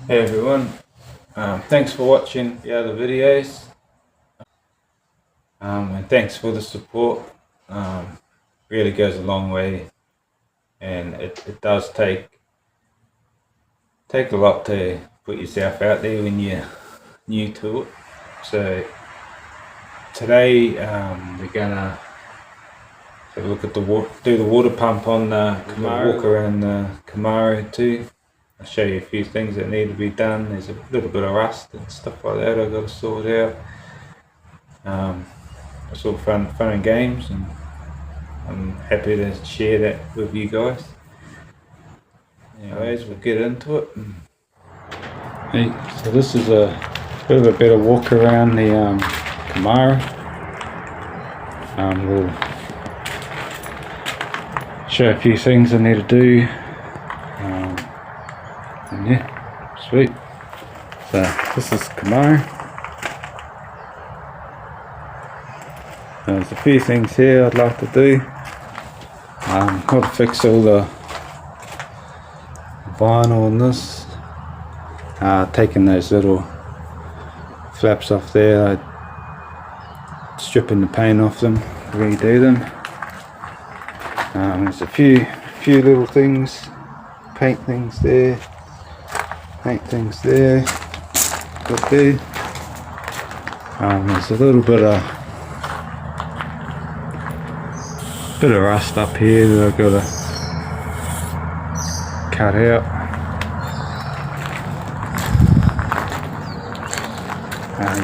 Hey everyone, thanks for watching the other videos, and thanks for the support. Really goes a long way, and it does take a lot to put yourself out there when you're new to it. So today we're gonna have a look at do the water pump on the Camaro, walk around the Camaro too. I'll show you a few things that need to be done. There's a little bit of rust and stuff like that I've got to sort out. It's all fun and games, and I'm happy to share that with you guys. Anyways, we'll get into it. Hey, so this is a bit of a better walk around the Camaro. We'll show a few things I need to do. And yeah, sweet. So this is Camaro. There's a few things here I'd like to do. Got to fix all the vinyl on this. Taking those little flaps off there, stripping the paint off them, redo them. There's a few little things, paint things there, got there. There's a little bit of rust up here that I've got to cut out.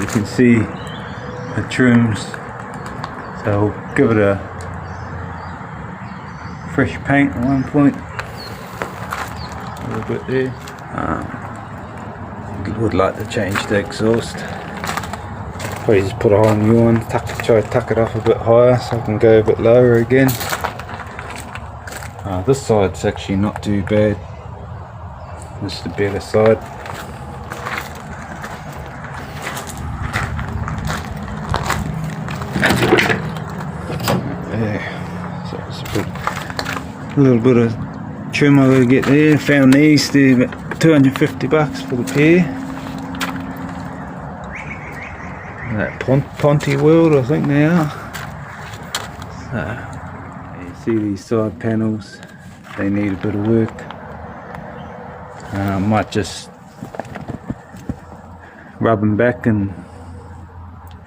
You can see the trims, so I'll give it a fresh paint at one point, a little bit there. Would like to change the exhaust. Probably just put a whole new one, try to tuck it off a bit higher so I can go a bit lower again. This side's actually not too bad. This is the better side. There. So it's a little bit of trim I gotta get there. Found these, they're about $250 for the pair. That Ponte World, I think they are. So you see these side panels, they need a bit of work. Might just rub them back and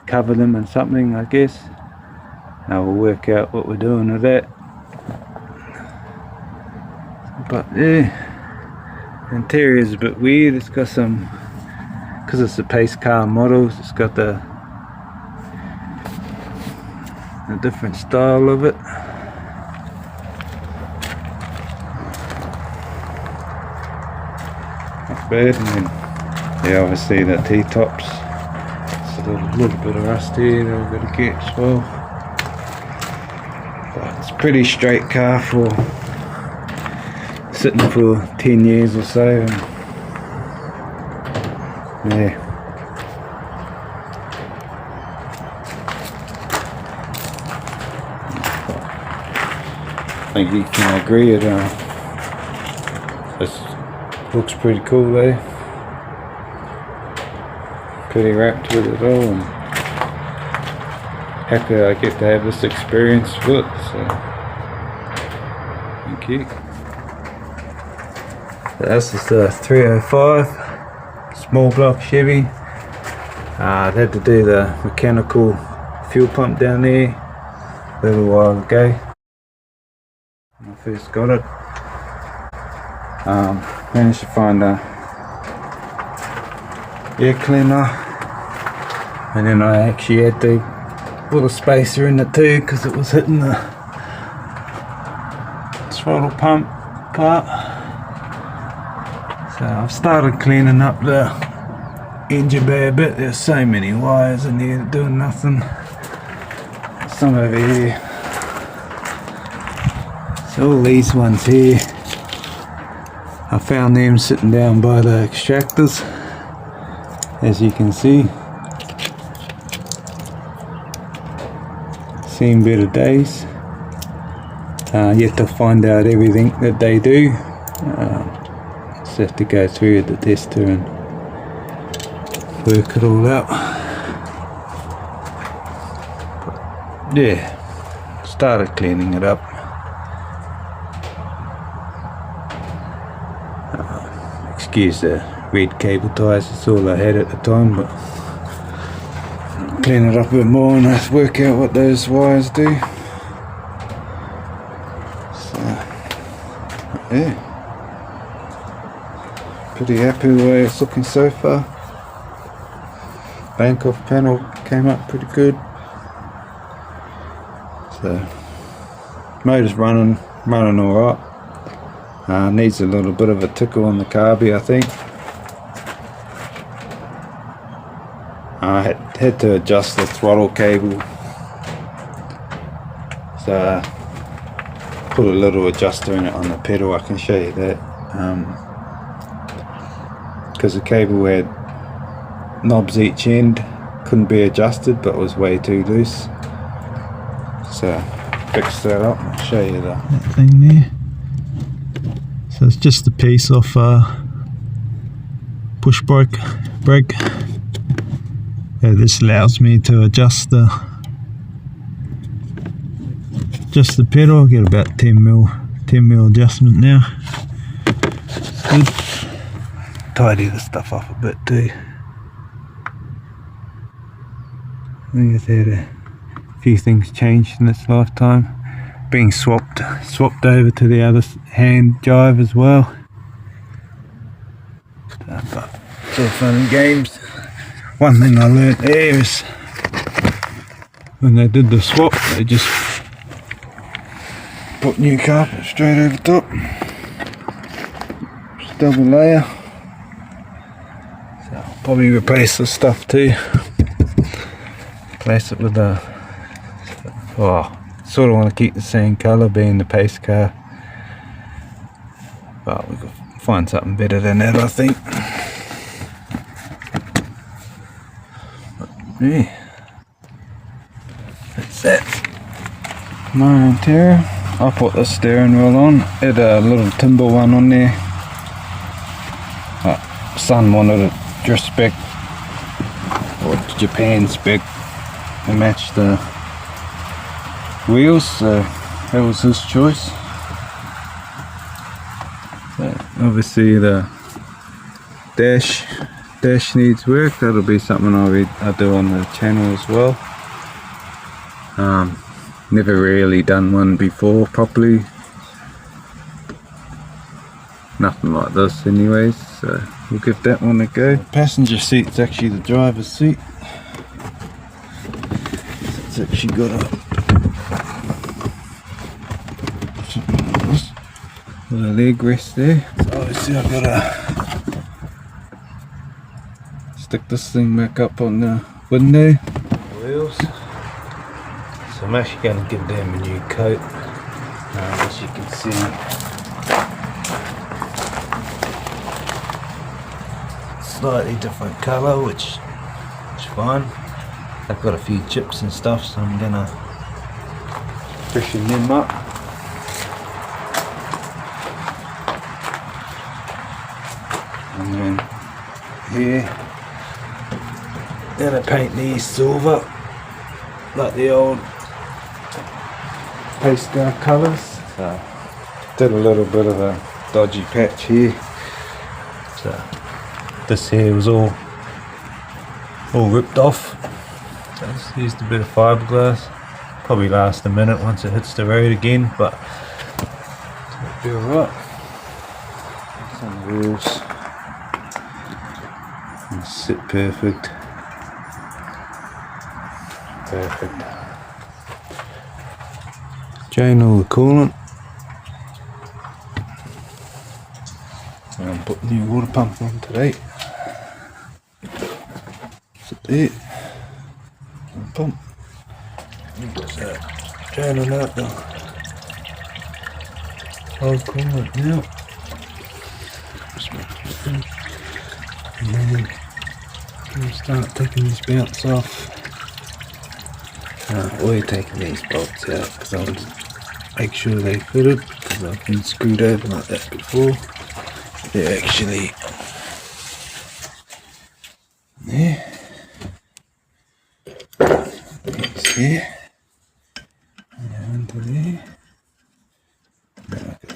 cover them in something, I guess. Now we'll work out what we're doing with that. But yeah, the interior is a bit weird. It's got some, because it's a pace car models, it's got a different style of it. Not bad. And then, yeah, obviously the T-tops. It's a little bit of rust here that I've got to get as well. But it's a pretty straight car for sitting for 10 years or so. And yeah. I think you can agree it this looks pretty cool there. Pretty wrapped with it all, and happy I get to have this experience with it, so thank you. So this is the 305 small block Chevy. I had to do the mechanical fuel pump down there a little while ago when I first got it. Managed to find a air cleaner, and then I actually had to put a spacer in it too because it was hitting the throttle pump part. So I've started cleaning up the engine bay a bit. There's so many wires in here doing nothing. Some over here. So all these ones here, I found them sitting down by the extractors, as you can see. Seen better days. Yet to find out everything that they do. just have to go through the tester and work it all out. But yeah, started cleaning it up. Excuse the red cable ties, that's all I had at the time, but clean it up a bit more and work out what those wires do. So yeah, pretty happy with the way it's looking so far. Bank off panel came up pretty good. So motor's running alright. Needs a little bit of a tickle on the carby, I think. I had to adjust the throttle cable, so put a little adjuster in it on the pedal. I can show you that, because the cable had knobs each end, couldn't be adjusted, but it was way too loose, so fixed that up. I'll show you that thing there. So it's just a piece of push brake. This allows me to adjust the pedal. I get about 10 mil adjustment now. Good. Tidy the stuff up a bit too. I think I've had a few things changed in its lifetime. Being swapped over to the other hand drive as well. But it's all fun and games. One thing I learnt there is when they did the swap, they just put new carpet straight over top. Just double layer. So I'll probably replace this stuff too. Replace it with a sort of want to keep the same colour, being the pace car, but we could find something better than that, I think. But yeah, that's that. My interior, I put the steering wheel on, had a little timber one on there. Son wanted a dress spec or Japan spec to match the wheels, so that was his choice. So obviously the dash needs work. That'll be something I'll do on the channel as well. Never really done one before properly, nothing like this anyways, so we'll give that one a go. The passenger seat's actually the driver's seat. It's actually got a leg rest there. So obviously I've got to stick this thing back up on the window. Wheels. So I'm actually going to give them a new coat. As you can see, slightly different colour, which is fine. I've got a few chips and stuff, so I'm going to freshen them up. And then here, gonna paint these silver like the old pace car colours. So did a little bit of a dodgy patch here. So this here was all ripped off. So I just used a bit of fiberglass. Probably last a minute once it hits the road again, but it'll be alright. Some wheels. And sit perfect. Perfect. Drain all the coolant. And I'm putting the new water pump on today. Sit there. Pump. Draining out the old coolant now. And then we'll start taking this bounce off. We're taking these bolts out because I want to make sure they fitted, because I've been screwed over like that before. they're actually there. It's here. And under there. Like a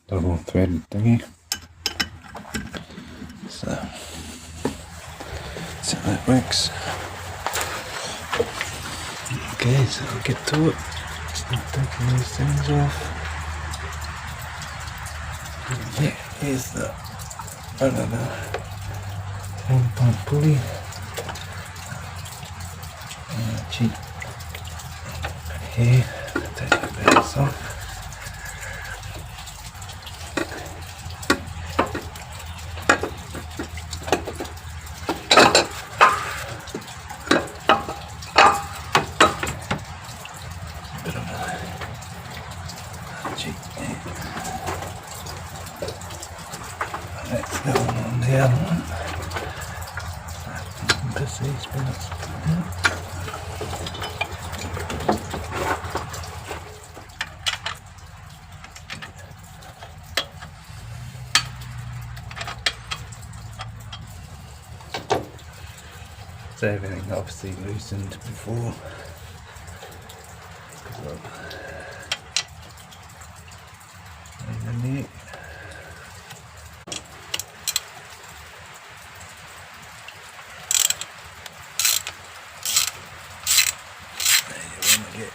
double threaded thingy. So that works. Okay, so I'll get to it. Start taking these things off. And yeah, here's the front of the 10-point pulley. Cheap here. Take the belts off. That's going on the other one. Press these belts out. So everything obviously loosened before. And the neck. Get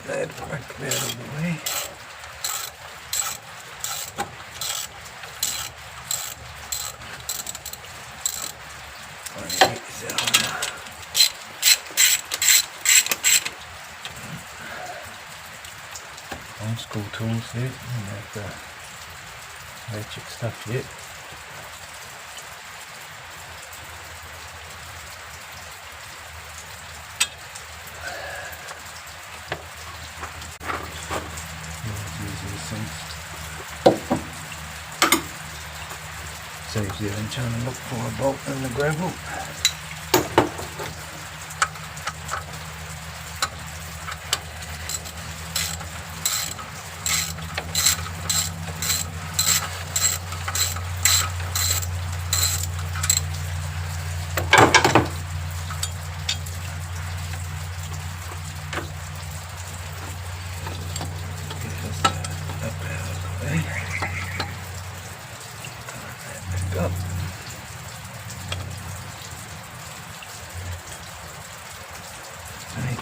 that right out of the way. Old school tools there, don't have the electric stuff yet. Saves you then trying to look for a bolt in the gravel. Up. Right.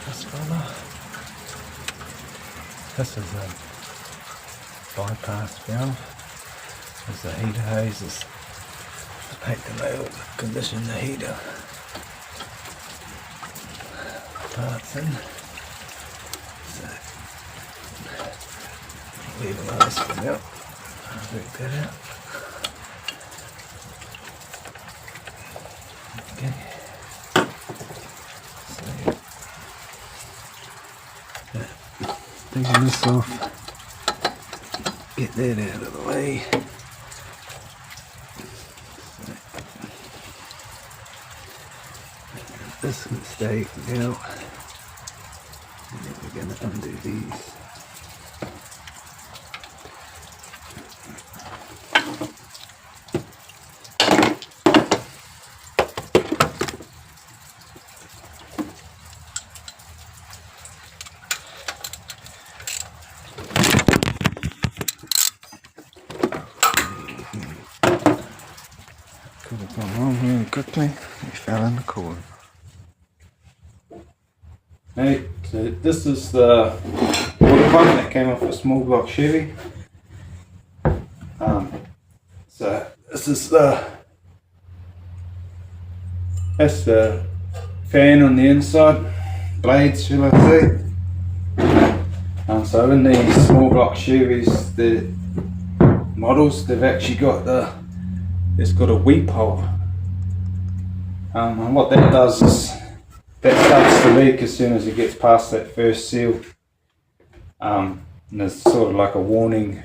This fella. This is a bypass valve. There's the heater hoses. To take the nail to condition the heater parts in. Leave a lot of this one out. I'll work that out. Okay. So, taking this off. Get that out of the way. So, this can stay out. And then we're going to undo these. Could have gone wrong really quickly. We fell in the corner. Hey, so this is the water pump that came off a small block Chevy. So this is that's the fan on the inside, blades shall I say. So in these small block Chevys, the models, they've actually got it's got a weep hole. And what that does is that starts to leak as soon as it gets past that first seal. And there's sort of like a warning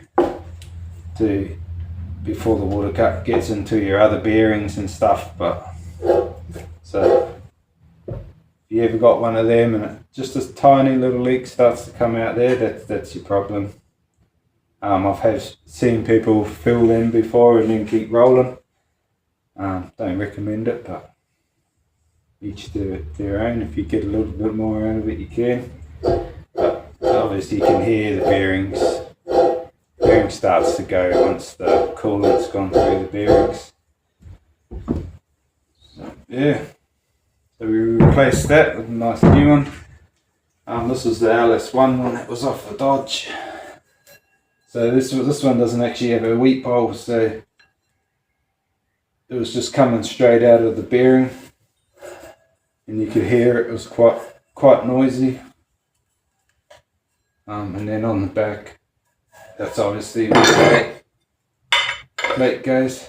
to before the water cut gets into your other bearings and stuff. But so if you ever got one of them and just a tiny little leak starts to come out there, that's your problem. I've seen people fill them before and then keep rolling. Don't recommend it, but each to their own. If you get a little bit more out of it, you can. But obviously you can hear the bearings. Bearing starts to go once the coolant's gone through the bearings. So, yeah. So we replaced that with a nice new one. This was the LS1 one that was off the Dodge. So this one doesn't actually have a wheat bowl, so it was just coming straight out of the bearing, and you could hear it was quite noisy. And then on the back, that's obviously where the plate goes.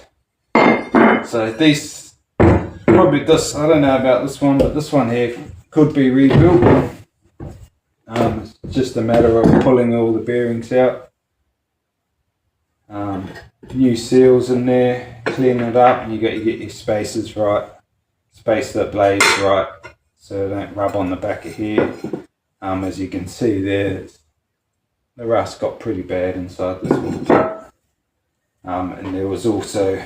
So these, probably this, I don't know about this one, but this one here could be rebuilt. It's just a matter of pulling all the bearings out. New seals in there, clean it up, and you get your spacers right, space the blades right, so they don't rub on the back of here. As you can see there, the rust got pretty bad inside this one. And there was also,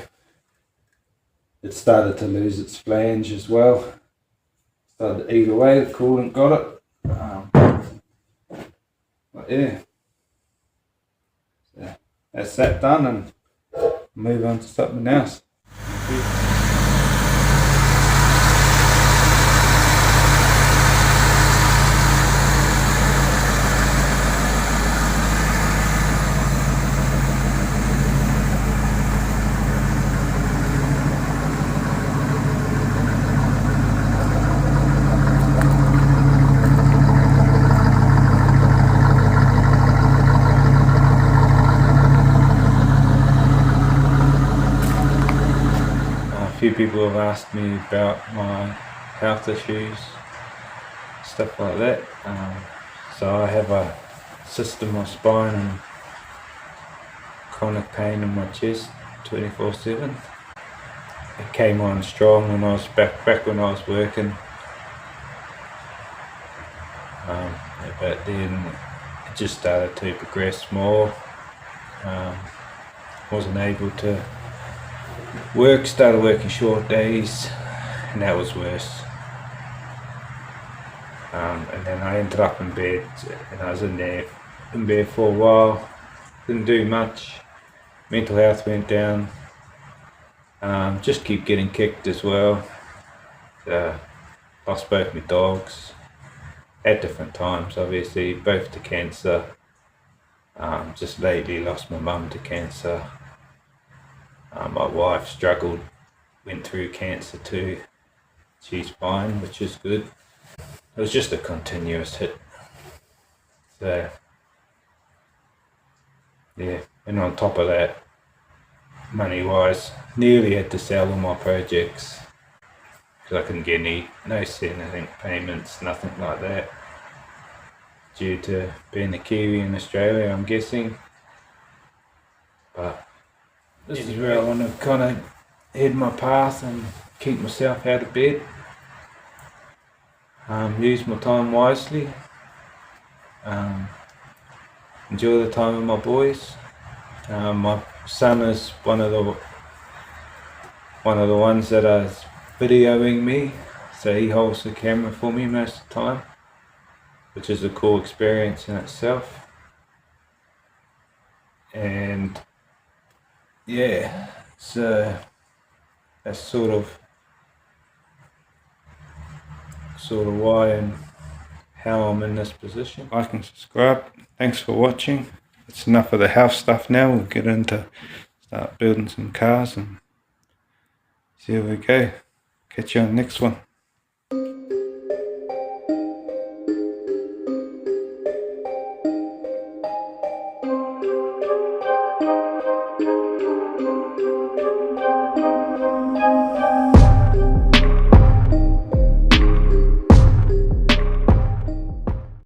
it started to lose its flange as well. Started to eat away, the coolant got it. But yeah, so that's that done, and move on to something else. A few people have asked me about my health issues, stuff like that. So I have a cyst in my spine and chronic pain in my chest 24/7. It came on strong when I was back when I was working. But then it just started to progress more. Wasn't able to started working short days, and that was worse. And then I ended up in bed, and I was in bed for a while, didn't do much, mental health went down, just keep getting kicked as well. Lost both my dogs at different times, obviously, both to cancer. Just lately lost my mum to cancer. My wife struggled, went through cancer too. She's fine, which is good. It was just a continuous hit. So, yeah, and on top of that, money-wise, nearly had to sell all my projects because I couldn't get no anything, payments, nothing like that, due to being a Kiwi in Australia, I'm guessing. But this is where I want to kind of head my path and keep myself out of bed. Use my time wisely. Enjoy the time with my boys. My son is one of the ones that is videoing me, so he holds the camera for me most of the time, which is a cool experience in itself. And yeah, so that's sort of why and how I'm in this position. Like and subscribe. Thanks for watching. It's enough of the house stuff now. We'll get into start building some cars and see where we go. Catch you on the next one.